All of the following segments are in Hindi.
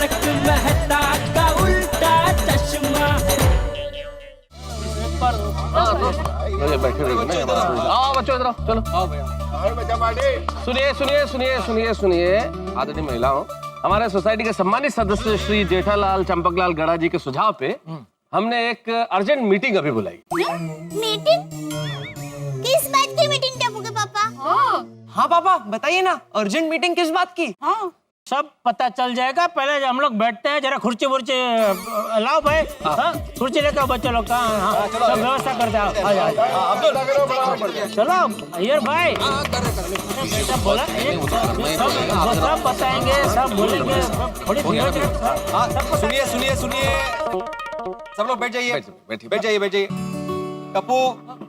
तारक मेहता का उल्टा चश्मा। बैठे बच्चों इधर चलो। सुनिए सुनिए सुनिए सुनिए सुनिए आदरणीय महिलाओं, हमारे सोसाइटी के सम्मानित सदस्य श्री जेठालाल चंपकलाल गड़ा जी के सुझाव पे हमने एक अर्जेंट मीटिंग अभी बुलाई। मीटिंग? किस बात की मीटिंग टप्पू के पापा? हाँ पापा बताइए ना, अर्जेंट मीटिंग किस बात की? हाँ सब पता चल जाएगा। पहले हम लोग बैठते हैं, जरा खुर्ची वुर्ची लाओ भाई। हाँ खुर्ची लेकर बच्चे लोग का सब व्यवस्था करते हैं। चलो अय्यर भाई सब बोला, सब बताएंगे, सब बोलेंगे। सुनिए सुनिए सुनिए, सब लोग बैठ जाइए, बैठ जाइए, बैठ जाइए। टप्पू,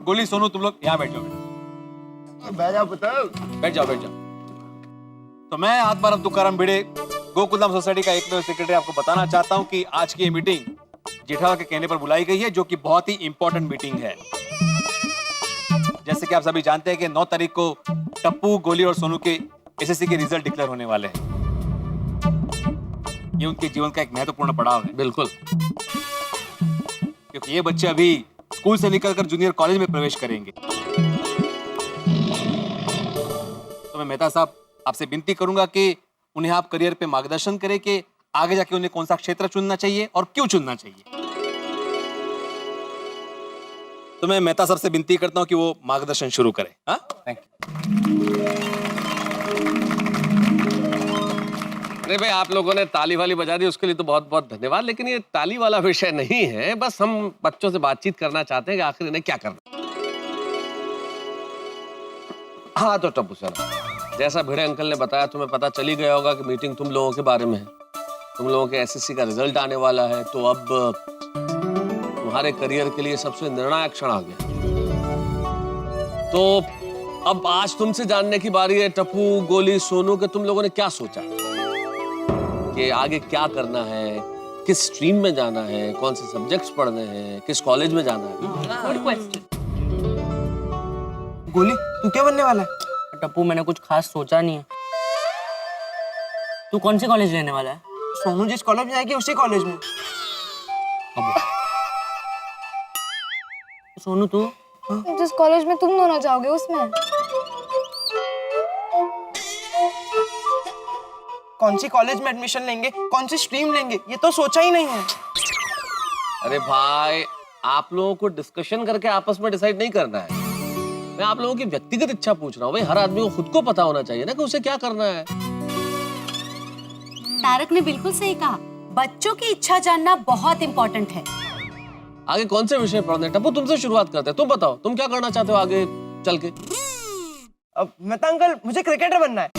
गोली, सोनू, तुम लोग यहाँ बैठ जाओ। बैठ जाओ पुत्र, बैठ जाओ, बैठ जाओ। तो मैं आत्माराम तुकाराम भिड़े, गोकुलधाम सोसाइटी का एकमेव सेक्रेटरी, आपको बताना चाहता हूँ कि आज की ये मीटिंग जेठालाल के कहने पर बुलाई गई है, जो कि बहुत ही इंपॉर्टेंट मीटिंग है। जैसे कि आप सभी जानते हैं कि 9 तारीख को टप्पू, गोली और सोनू के एसएससी के रिजल्ट डिक्लेयर होने वाले हैं। ये उनके जीवन का एक महत्वपूर्ण पड़ाव है। बिल्कुल, क्योंकि ये बच्चे अभी स्कूल से निकलकर जूनियर कॉलेज में प्रवेश करेंगे। तो मैं मेहता साहब आपसे विनती करूंगा कि उन्हें आप करियर पे मार्गदर्शन करें कि आगे जाके उन्हें कौन सा क्षेत्र चुनना चाहिए और क्यों चुनना चाहिए। तो मैं मेहता साहब से विनती करता हूं कि वो मार्गदर्शन शुरू करें। हाँ, थैंक यू। अरे भाई, आप लोगों ने ताली वाली बजा दी, उसके लिए तो बहुत बहुत धन्यवाद। लेकिन ये ताली वाला विषय नहीं है, बस हम बच्चों से बातचीत करना चाहते हैं कि आखिर इन्हें क्या करना। हाँ तो टप्पू सर, जैसा भिड़े अंकल ने बताया, तुम्हें पता चल ही गया होगा कि मीटिंग तुम लोगों के बारे में है। तुम लोगों के एसएससी का रिजल्ट आने वाला है, तो अब तुम्हारे करियर के लिए सबसे निर्णायक क्षण आ गया। तो अब आज तुमसे जानने की बारी है टप्पू, गोली, सोनू, के तुम लोगों ने क्या सोचा कि आगे क्या करना है, किस स्ट्रीम में जाना है, कौन से सब्जेक्ट्स पढ़ने हैं, किस कॉलेज में जाना है। Good question. गोली, तू क्या बनने वाला है? टप्पू मैंने कुछ खास सोचा नहीं है। तू कौन से कॉलेज लेने वाला है? सोनू जिस कॉलेज में जाएगी उसी कॉलेज में। सोनू तू? जिस कॉलेज में तुम दोनों जाओगे उसमें। कौन सी कॉलेज में एडमिशन लेंगे, कौन सी स्ट्रीम लेंगे, ये तो सोचा ही नहीं है। अरे भाई, आप लोगों को डिस्कशन करके आपस में डिसाइड नहीं करना है। मैं आप लोगों की व्यक्तिगत इच्छा पूछ रहा हूँ। भाई, हर आदमी को खुद को पता होना चाहिए ना कि उसे क्या करना है। तारक ने बिल्कुल सही कहा, बच्चों की इच्छा जानना बहुत इम्पोर्टेंट है। आगे कौन से विषय पढ़ने? टप्पू, तुमसे शुरुआत करते हैं। तुम बताओ, तुम क्या करना चाहते हो आगे चल के? मैं तो अंकल, मुझे क्रिकेटर बनना है।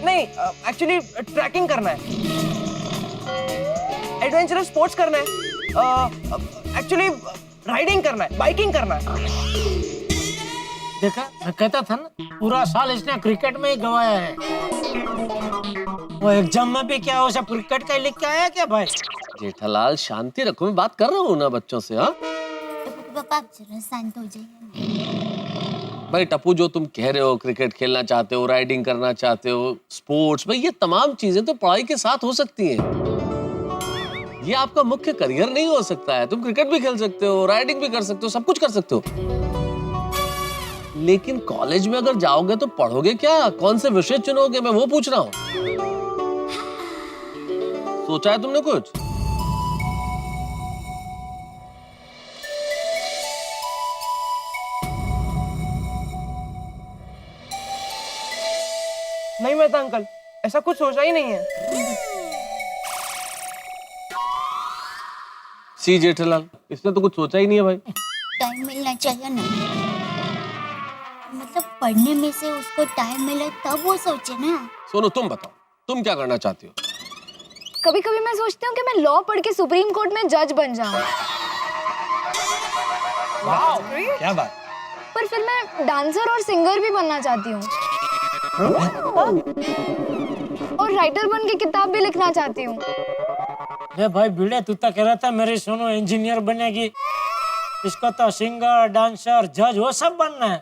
नहीं, एक्चुअली ट्रैकिंग करना है, एडवेंचरस स्पोर्ट्स करना है, एक्चुअली राइडिंग करना है, बाइकिंग करना है। देखा, मैं कहता था ना, पूरा साल इसने क्रिकेट में ही गवाया है। वो एग्जाम में भी क्या वो सब क्रिकेट का ही लिख के आया क्या भाई? जेठालाल, शांति रखो, मैं बात कर रहा हूँ ना बच्चों से। हाँ पापा, आप जरा शांत हो जाइए। भाई टप्पू, जो तुम कह रहे हो, क्रिकेट खेलना चाहते हो, राइडिंग करना चाहते हो, स्पोर्ट्स, भाई ये तमाम चीजें तो पढ़ाई के साथ हो सकती हैं। ये आपका मुख्य करियर नहीं हो सकता है। तुम क्रिकेट भी खेल सकते हो, राइडिंग भी कर सकते हो, सब कुछ कर सकते हो। लेकिन कॉलेज में अगर जाओगे तो पढ़ोगे क्या? कौन से विषय चुनोगे? मैं वो पूछ रहा हूँ। सोचा है तुमने कुछ? नहीं मेहता अंकल, ऐसा कुछ सोचा ही नहीं है। सी जेठालाल, इसने तो कुछ सोचा ही नहीं है भाई। टाइम मिलना चाहिए ना, मतलब पढ़ने में से उसको टाइम मिले तब वो सोचे ना। सोनू, तुम बताओ, तुम क्या करना चाहती हो? कभी कभी मैं सोचती हूँ कि मैं लॉ पढ़ के सुप्रीम कोर्ट में जज बन जाऊँ। क्या बात? पर फिर मैं डांसर और सिंगर भी बनना चाहती हूँ, और राइटर बन के किताब भी लिखना चाहती हूँ। अरे भाई भिड़े, तू तो कह रहा था मेरी सोनू इंजीनियर बनेगी, इसको तो सिंगर, डांसर, जज वो सब बनना है।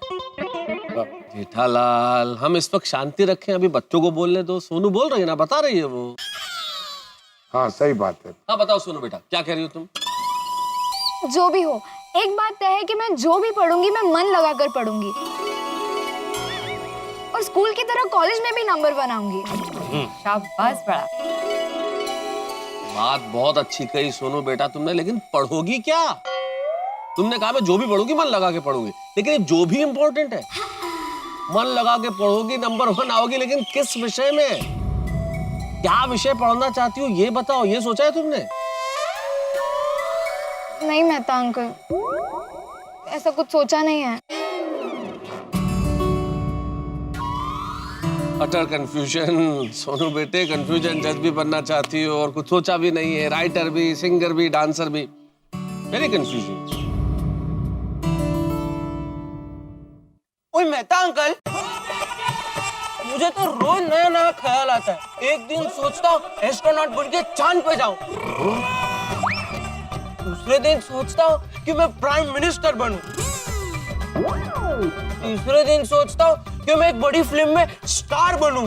जेठालाल, हम इस वक्त शांति रखें, अभी बच्चों को बोलने दो। सोनू बोल रही है ना, बता रही है वो। हाँ सही बात है। हाँ बताओ सोनू बेटा, क्या कह रही हो तुम? जो भी हो, एक बात तय है कि मैं जो भी पढ़ूंगी मैं मन लगाकर पढ़ूंगी और स्कूल की तरह कॉलेज में भी नंबर 1 आऊंगी। शाबाश बड़ा। बात बहुत अच्छी कही सोनू बेटा तुमने, लेकिन पढ़ोगी क्या? तुमने कहा मैं जो भी पढ़ूंगी मन लगा के पढ़ूंगी, लेकिन जो भी इम्पोर्टेंट है, मन लगा के पढ़ोगी नंबर 1 आओगी, लेकिन किस विषय में, क्या विषय पढ़ना चाहती हो ये बताओ, ये सोचा है तुमने? नहीं मेहता अंकल, ऐसा कुछ सोचा नहीं है। अटर कंफ्यूजन सोनू बेटे, कंफ्यूजन। जज भी बनना चाहती हो और कुछ सोचा भी नहीं है, राइटर भी, सिंगर भी, डांसर भी, वेरी कंफ्यूजन। ओए मेहता अंकल, मुझे तो रोज नया नया ख्याल आता है। एक दिन सोचता हूँ एस्ट्रोनॉट बन के चांद पे जाऊं, दूसरे दिन सोचता हूँ कि मैं प्राइम मिनिस्टर बनूं, तीसरे दिन सोचता हूँ कि मैं एक बड़ी फिल्म में स्टार बनूं,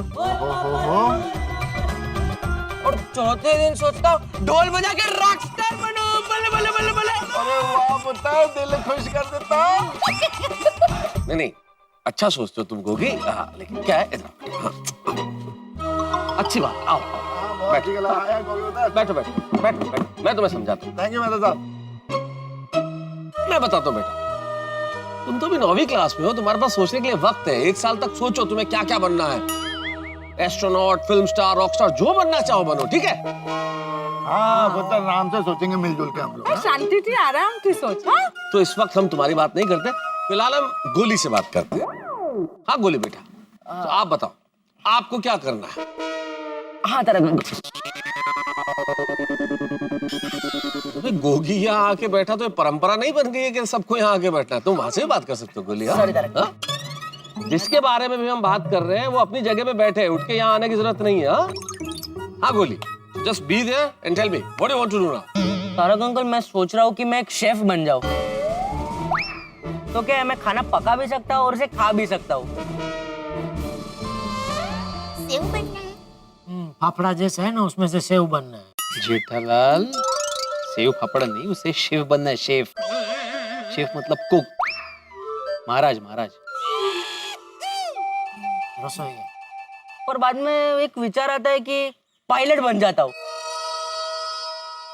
और चौथे दिन सोचता हूँ ढोल बजा के रॉक स्टार बनूं। बल्ले बल्ले बल्ले बल्ले। अरे वाह पुत्र, दिल खुश कर देता। नहीं नहीं, अच्छा सोचते हो तुम गोगी, लेकिन क्या है इधर, हाँ, अच्छी बात। आओ बैठो बैठो बैठो बैठो, मैं तुम्हें समझाता हूँ। थैंक यू मेहता साहब। मैं बताता हूँ बेटा, तुम तो भी 9वीं क्लास में हो, तुम्हारे पास सोचने के लिए वक्त है। 1 साल तक सोचो तुम्हें क्या क्या बनना है, astronaut, film star, rock star, जो बनना चाहो बनो, ठीक है? हाँ पुत्र, आराम से सोचेंगे मिलजुल के हम लोग। शांति थी, आराम की सोच। हाँ? तो इस वक्त हम तुम्हारी बात नहीं करते, फिलहाल हम गोली से बात करते हैं। हाँ गोली बेटा, तो आप बताओ आपको क्या करना है? हाँ तारक अंकल। तो गोगी यहाँ आके बैठा तो ये परंपरा नहीं बन गई है कि सबको यहाँ आके बैठना है? तुम वहां से भी बात कर सकते हो गोली। हाँ? जिसके बारे में भी हम बात कर रहे हैं वो अपनी जगह पे बैठे, उठ के यहाँ आने की जरूरत नहीं है। हाँ Goli, just be there and tell me what you want to do now. Tarak uncle, मैं सोच रहा हूँ कि मैं एक शेफ बन जाऊँ। तो क्या है, मैं खाना पका भी सकता हूँ और उसे खा भी सकता हूँ। सेव बनना है। फाफड़ा जैसा है ना, उसमें से सेव बनना है। जेठालाल, सेव फाफड़ा नहीं, उसे शेफ बनना है। शेफ, शेफ मतलब कुक, महाराज महाराज। रसोई। और बाद में एक विचार आता है कि पायलट बन जाता हूँ,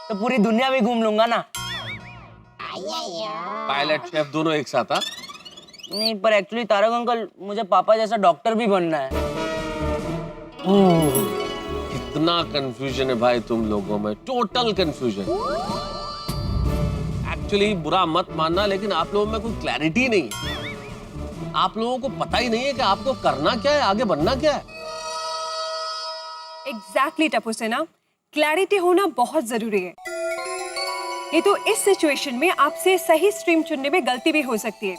तो पूरी दुनिया भी घूम लूंगा ना। पायलट शेफ दोनों एक साथ? हाँ नहीं, पर एक्चुअली तारक अंकल, मुझे पापा जैसा डॉक्टर भी बनना है। कितना कंफ्यूजन है भाई तुम लोगों में, टोटल कंफ्यूजन। एक्चुअली बुरा मत मानना, लेकिन आप लोगों में कोई क्लैरिटी नहीं है। आप लोगों को पता ही नहीं है कि आपको करना क्या है, आगे बनना क्या है। एग्जैक्टली टप्पू सेना, क्लैरिटी होना बहुत जरूरी है। ये तो इस सिचुएशन में आपसे सही स्ट्रीम चुनने में गलती भी हो सकती है।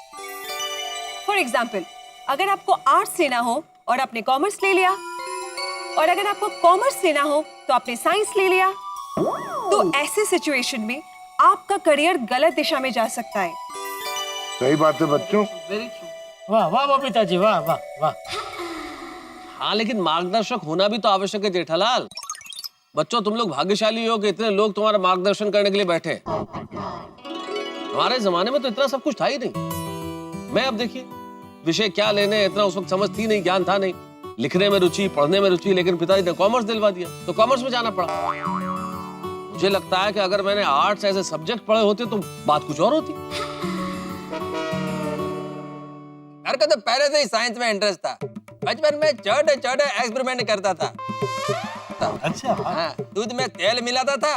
फॉर एग्जाम्पल, अगर आपको आर्ट्स लेना हो और आपने कॉमर्स ले लिया, और अगर आपको कॉमर्स लेना हो तो आपने साइंस ले लिया, तो ऐसे सिचुएशन में आपका करियर गलत दिशा में जा सकता है। सही बात है बच्चों। वाह वाह बबीता जी, वाह वाह वाह। हाँ लेकिन मार्गदर्शक होना भी तो आवश्यक है जेठालाल। बच्चों, तुम लोग भाग्यशाली हो कि इतने लोग तुम्हारा मार्गदर्शन करने के लिए बैठे। हमारे जमाने में तो इतना सब कुछ था ही नहीं। मैं अब देखिए विषय क्या लेने, इतना उस वक्त समझ थी नहीं, ज्ञान था नहीं। लिखने में रुचि, पढ़ने में रुचि, लेकिन पिताजी ने कॉमर्स दिलवा दिया तो कॉमर्स में जाना पड़ा। मुझे लगता है कि अगर मैंने आर्ट्स ऐसे सब्जेक्ट पढ़े होते तो बात कुछ और होती। मेरे को तो पहले से ही साइंस में इंटरेस्ट था। बचपन में छोटे छोटे एक्सपेरिमेंट करता था। अच्छा। हाँ, दूध में तेल मिलाता था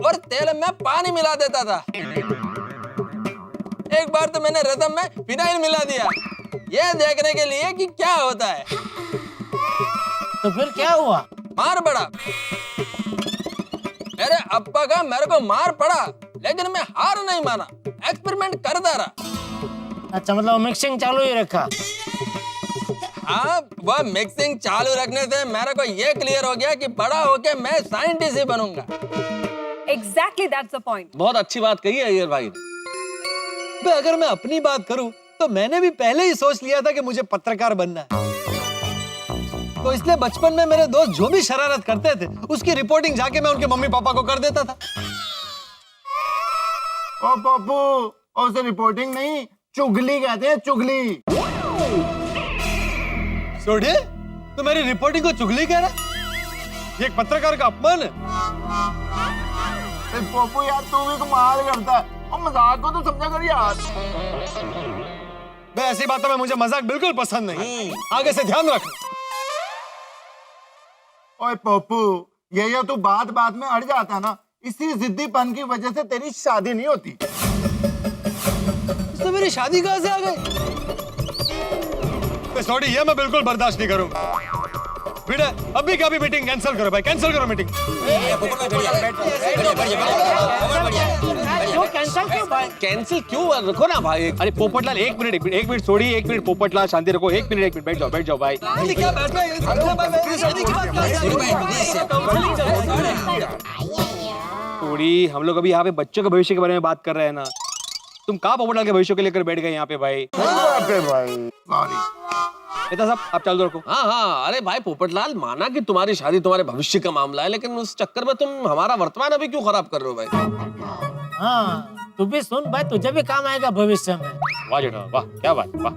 और तेल में पानी मिला देता था। एक बार तो मैंने रसम में फिनाइल मिला दिया, ये देखने के लिए कि क्या होता है। तो फिर क्या हुआ? मार पड़ा। मेरे अप्पा का मेरे को मार पड़ा, लेकिन मैं हार नहीं माना, एक्सपेरिमेंट करता रहा। अच्छा, मतलब मिक्सिंग चालू ही रखा। हाँ, वह मिक्सिंग चालू रखने से मेरे को ये क्लियर हो गया कि बड़ा होके मैं साइंटिस्ट ही बनूंगा। Exactly that's the point. बहुत अच्छी बात कही है अय्यर भाई ने। अगर मैं अपनी बात करूं तो मैंने भी पहले ही सोच लिया था कि मुझे पत्रकार बनना है। तो इसलिए बचपन में मेरे दोस्त जो भी शरारत करते थे उसकी रिपोर्टिंग जाके मैं उनके मम्मी पापा को कर देता था। ओ पप्पू, उसे रिपोर्टिंग नहीं, चुगली कहते हैं, चुगली। सोढ़े, तो मेरी रिपोर्टिंग को चुगली कह रहा? ये एक पत्रकार का अपमान है। पप्पू यार, तू भी कमाल करता है, और मजाक को तो समझा कर यार। मैं ऐसी बातों में मुझे मजाक बिल्कुल पसंद नहीं। आगे से ध्यान रख। ओए पप्पू, ये तू बात बात में अड़ जाता है ना, इसी जिद्दीपन की वजह से तेरी शादी नहीं होती। तो मेरी शादी कहां से आ गई? सॉरी, ये मैं बिल्कुल बर्दाश्त नहीं करूंगा। बेटा, अभी का भी मीटिंग कैंसिल करो भाई, कैंसिल करो मीटिंग। कैंसिल क्यों भाई? कैंसिल क्यों? रखो ना भाई। अरे पोपटलाल, एक मिनट छोड़ी, एक मिनट पोपटलाल, शांति रखो, एक मिनट बैठ जाओ भाई। क्या बैठ रहे हैं? थोड़ी, हम लोग अभी यहाँ पे बच्चों के भविष्य के बारे में बात कर रहे हैं ना। तुम कहाँ पोपटलाल के भविष्य को लेकर बैठ गए यहाँ पे भाई? नेता साहब, आप चालू रखो। हाँ, अरे भाई पोपटलाल, माना कि तुम्हारी शादी तुम्हारे भविष्य का मामला है, लेकिन उस चक्कर में तुम हमारा वर्तमान अभी क्यों खराब कर रहे हो भाई? हाँ, तू भी सुन भाई, तुझे भी काम आएगा भविष्य में। वाह जेठा, वाह, क्या बात, वाह।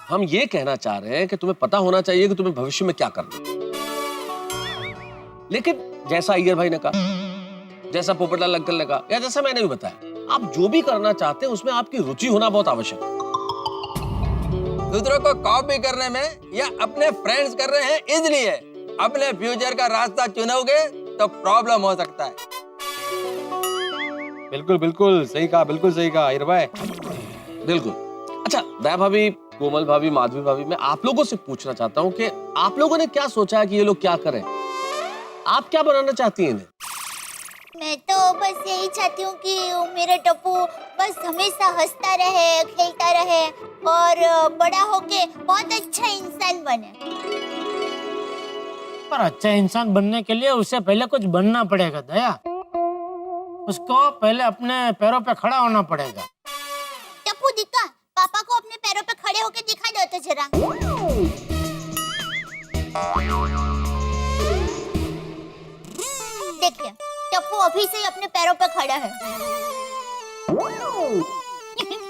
हम ये कहना चाह रहे हैं कि तुम्हें पता होना चाहिए कि तुम्हें भविष्य में क्या करना है। लेकिन जैसा अय्यर भाई ने कहा, जैसा पोपटलाल अंकल ने कहा, या जैसा मैंने भी बताया, आप जो भी करना चाहते हैं उसमें आपकी रुचि होना बहुत आवश्यक है। दूसरों को कॉपी करने में या अपने फ्रेंड्स कर रहे हैं इसलिए अपने फ्यूचर का रास्ता चुनोगे तो प्रॉब्लम हो सकता है। बिल्कुल सही कहा, बिल्कुल सही कहा अय्यर भाई। बिल्कुल। अच्छा, दया भाभी, कोमल भाभी, माधवी भाभी, मैं आप लोगों से पूछना चाहता हूँ कि आप लोगों ने क्या सोचा है कि ये लोग क्या करें? आप क्या बनाना चाहती हैं इन्हें? मैं तो बस यही चाहती हूँ कि मेरा टप्पू बस हमेशा हंसता रहे, खेलता रहे और बड़ा होके बहुत अच्छा इंसान बने। पर अच्छा इंसान बनने के लिए उसे पहले कुछ बनना पड़ेगा दया। उसको पहले अपने पैरों पे खड़ा होना पड़ेगा। टप्पू दिखा, पापा को अपने पैरों पे खड़े होके दिखा दो तो जरा। देखिए, टप्पू अभी से ही अपने पैरों पे खड़ा है।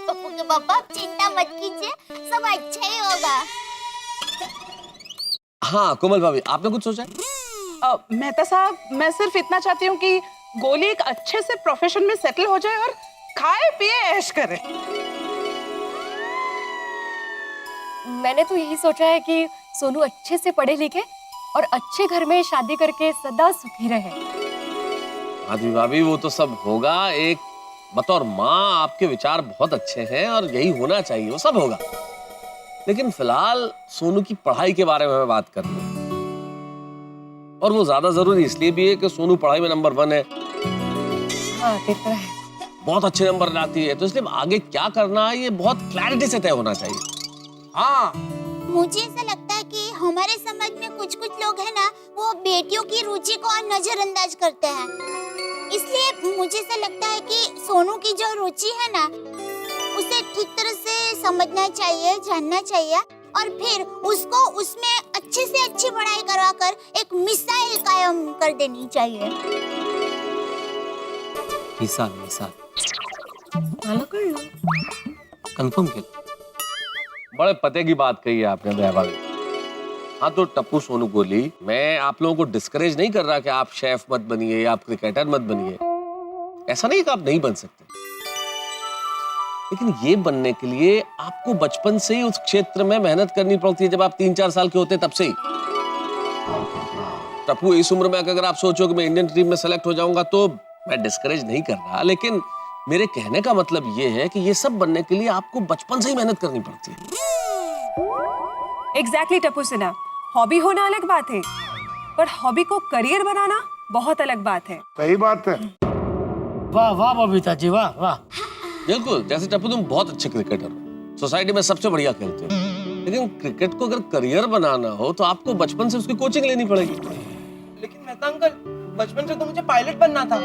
टप्पू के पापा, चिंता मत कीजिए, सब अच्छा ही होगा। हाँ कोमल भाभी, आपने कुछ सोचा है? मेहता साहब, मैं सिर्फ इतना चाहती हूँ कि गोली एक अच्छे से प्रोफेशन में सेटल हो जाए और खाए पिए ऐश करे। मैंने तो यही सोचा है कि सोनू अच्छे से पढ़े लिखे और अच्छे घर में शादी करके सदा सुखी रहे। माधवी भाभी, वो तो सब होगा। एक बतौर माँ आपके विचार बहुत अच्छे हैं और यही होना चाहिए, वो सब होगा। लेकिन फिलहाल सोनू की पढ़ाई के बारे में मैं बात कर रहा हूँ, और वो ज्यादा जरूरी इसलिए भी है कि सोनू पढ़ाई में नंबर 1 है। हाँ, देख रहा है। बहुत अच्छे नंबर लाती है, तो इसलिए आगे क्या करना है ये बहुत क्लैरिटी से तय होना चाहिए। हाँ, मुझे ऐसा लगता है कि हमारे समाज में कुछ लोग हैं ना, वो बेटियों की रुचि को नजरअंदाज करते हैं। इसलिए मुझे ऐसा लगता है कि सोनू की जो रुचि है ना, उसे ठीक तरह से समझना चाहिए, जानना चाहिए, और फिर उसको उसमें अच्छे से अच्छी पढ़ाई करवाकर एक मिसाइल कायम कर देनी चाहिए। मिसाल कंफर्म कर। बड़े पते की बात कही है आपने दया भाभी। हाँ, तो टप्पू, सोनू, गोली, मैं आप लोगों को डिस्करेज नहीं कर रहा कि आप शेफ मत बनिए, आप क्रिकेटर मत बनिए। ऐसा नहीं कि आप नहीं बन सकते, लेकिन ये बनने के लिए आपको बचपन से ही उस क्षेत्र में मेहनत करनी पड़ती है। जब आप 3-4 साल के होते तब से ही। टप्पू, इस उम्र में अगर आप सोचो कि मैं इंडियन टीम में सेलेक्ट हो जाऊंगा, तो मैं डिस्करेज नहीं कर रहा, लेकिन मेरे कहने का मतलब ये है कि ये सब बनने के लिए आपको बचपन से ही मेहनत करनी पड़ती है। एग्जैक्टली टप्पू सिन्हा, हॉबी होना अलग बात है, पर हॉबी को करियर बनाना बहुत अलग बात है। सही बात है। वाह वाह बबीता जी, वाह वाह। बिल्कुल, जैसे टप्पू तुम बहुत अच्छे क्रिकेटर हो, सोसाइटी में सबसे बढ़िया खेलते हो, लेकिन क्रिकेट को अगर करियर बनाना हो तो आपको बचपन से उसकी कोचिंग लेनी पड़ेगी। लेकिन मेहता अंकल, बचपन से तो मुझे पायलट बनना था।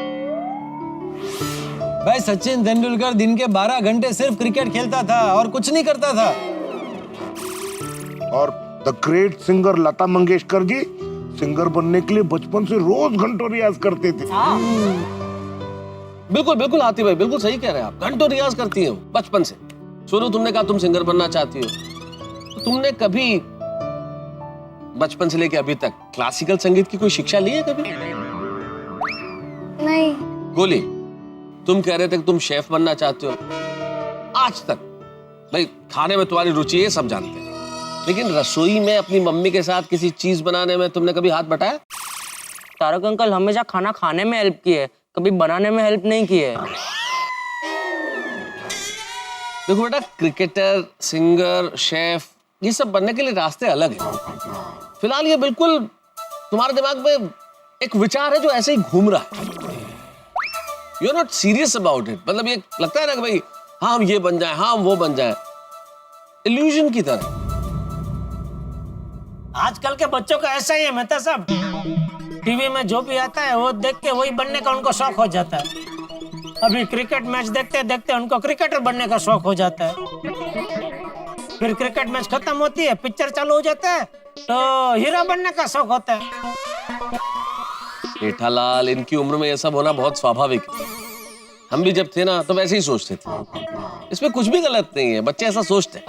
भाई सचिन तेंदुलकर दिन के 12 घंटे सिर्फ क्रिकेट खेलता था और कुछ नहीं करता था। और the great singer Lata Mangeshkar ji singer बनने के लिए बचपन से रोज घंटों रियाज करते थे। बिल्कुल बिल्कुल आती भाई, बिल्कुल सही कह रहे हैं आप। घंटों रियाज करती हो बचपन से। सोनू, तुमने कहा तुम सिंगर बनना चाहती हो, तो तुमने कभी बचपन से लेके अभी तक क्लासिकल संगीत की कोई शिक्षा ली है कभी? नहीं। गोली, तुम कह रहे थे कि तुम शेफ बनना चाहते हो। आज तक भाई खाने में तुम्हारी रुचि है, सब जानते हैं, लेकिन रसोई में अपनी मम्मी के साथ किसी चीज बनाने में तुमने कभी हाथ बटाया? तारक अंकल हमेशा खाना खाने में हेल्प की है, कभी बनाने में हेल्प नहीं की है। देखो बेटा, क्रिकेटर, सिंगर, शेफ, ये सब बनने के लिए रास्ते अलग हैं। फिलहाल ये बिल्कुल तुम्हारे दिमाग में एक विचार है जो ऐसे ही घूम रहा है। You are not serious about it. मतलब ये लगता है ना कि भाई हाँ हम ये बन जाए, हाँ हम वो बन जाए, इल्यूजन की तरह। आजकल के बच्चों का ऐसा ही है मेहता साहब। टीवी में जो भी आता है वो देख के वही बनने का उनको शौक हो जाता है। अभी क्रिकेट मैच देखते देखते उनको क्रिकेटर बनने का शौक हो जाता है। फिर क्रिकेट मैच खत्म होती है, पिक्चर चालू हो जाता है, तो हीरो बनने का शौक होता है। जेठालाल, इनकी उम्र में ये सब होना बहुत स्वाभाविक है। हम भी जब थे ना तो वैसे ही सोचते थे। इसमें कुछ भी गलत नहीं है, बच्चे ऐसा सोचते हैं।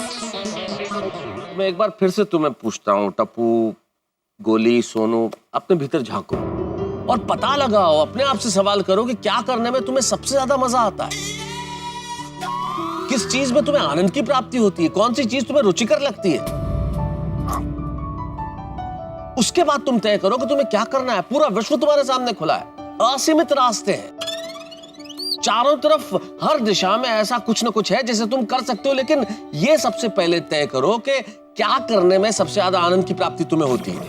मैं एक बार फिर से तुम्हें पूछता हूँ, टप्पू, गोली, सोनू, अपने भीतर झांको और पता लगाओ, अपने आप से सवाल करो कि क्या करने में तुम्हें सबसे ज्यादा मजा आता है। किस चीज में तुम्हें आनंद की प्राप्ति होती है, कौन सी चीज तुम्हें रुचिकर लगती है। उसके बाद तुम तय करो कि तुम्हें क्या करना है। पूरा विश्व तुम्हारे सामने खुला है, असीमित रास्ते हैं चारों तरफ, हर दिशा में ऐसा कुछ न कुछ है जिसे तुम कर सकते हो। लेकिन ये सबसे पहले तय करो कि क्या करने में सबसे ज्यादा आनंद की प्राप्ति तुम्हें होती है।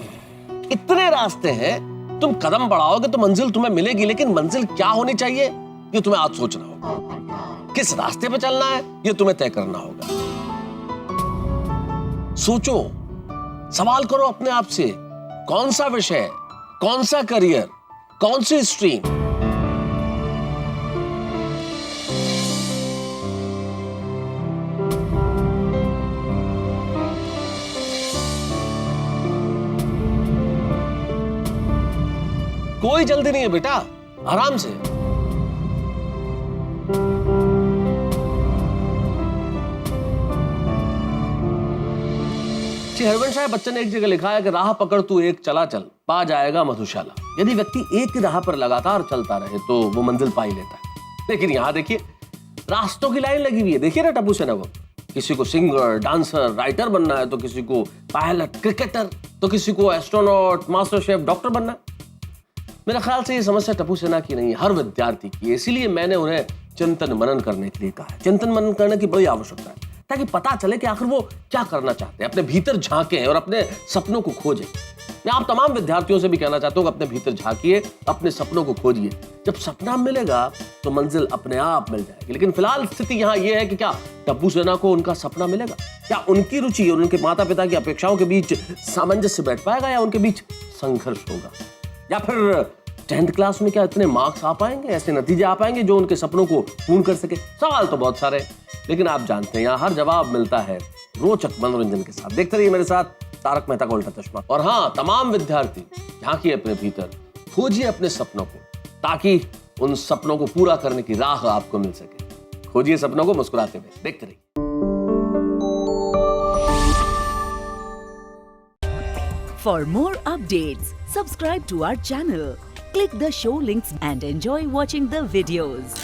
इतने रास्ते हैं, तुम कदम बढ़ाओगे तो मंजिल तुम्हें मिलेगी, लेकिन मंजिल क्या होनी चाहिए ये तुम्हें आज सोचना होगा। किस रास्ते पे चलना है ये तुम्हें तय करना होगा। सोचो, सवाल करो अपने आप से, कौन सा विषय, कौन सा करियर, कौन सी स्ट्रीम। कोई जल्दी नहीं है बेटा, आराम से। श्री हरिवंश साहब बच्चन ने एक जगह लिखा है कि राह पकड़ तू एक चला चल, पा जाएगा मधुशाला। यदि व्यक्ति एक ही राह पर लगातार चलता रहे तो वो मंजिल पा ही लेता है। लेकिन यहां देखिए, रास्तों की लाइन लगी हुई है। देखिए ना टप्पू सेना को, किसी को सिंगर, डांसर, राइटर बनना है, तो किसी को पायलट, क्रिकेटर, तो किसी को एस्ट्रोनॉट, मास्टर शेफ, डॉक्टर बनना है। मेरे ख्याल से ये समस्या टप्पू सेना की नहीं है, हर विद्यार्थी की है। इसीलिए मैंने उन्हें चिंतन मनन करने के लिए कहा है। चिंतन मनन करने की बड़ी आवश्यकता है, ताकि पता चले कि आखिर वो क्या करना चाहते हैं। अपने भीतर झांकें और अपने सपनों को खोजें। मैं आप तमाम विद्यार्थियों से भी कहना चाहता हूँ कि अपने भीतर झांकिए, अपने सपनों को खोजिए। जब सपना मिलेगा तो मंजिल अपने आप मिल जाएगी। लेकिन फिलहाल स्थिति यहाँ ये है कि क्या टप्पू सेना को उनका सपना मिलेगा? क्या उनकी रुचि और उनके माता पिता की अपेक्षाओं के बीच सामंजस्य बैठ पाएगा, या उनके बीच संघर्ष होगा? या फिर 10th क्लास में क्या इतने मार्क्स आ पाएंगे, ऐसे नतीजे आ पाएंगे जो उनके सपनों को पूर्ण कर सके? सवाल तो बहुत सारे, लेकिन आप जानते हैं यहाँ हर जवाब मिलता है रोचक मनोरंजन के साथ। देखते रहिए मेरे साथ तारक मेहता का उल्टा चश्मा। और हाँ, तमाम विद्यार्थी झांकिए अपने भीतर, खोजिए अपने सपनों को, ताकि उन सपनों को पूरा करने की राह आपको मिल सके। खोजिए सपनों को मुस्कुराते हुए। देखते रहिए। For more updates, subscribe to our channel, click the show links and enjoy watching the videos.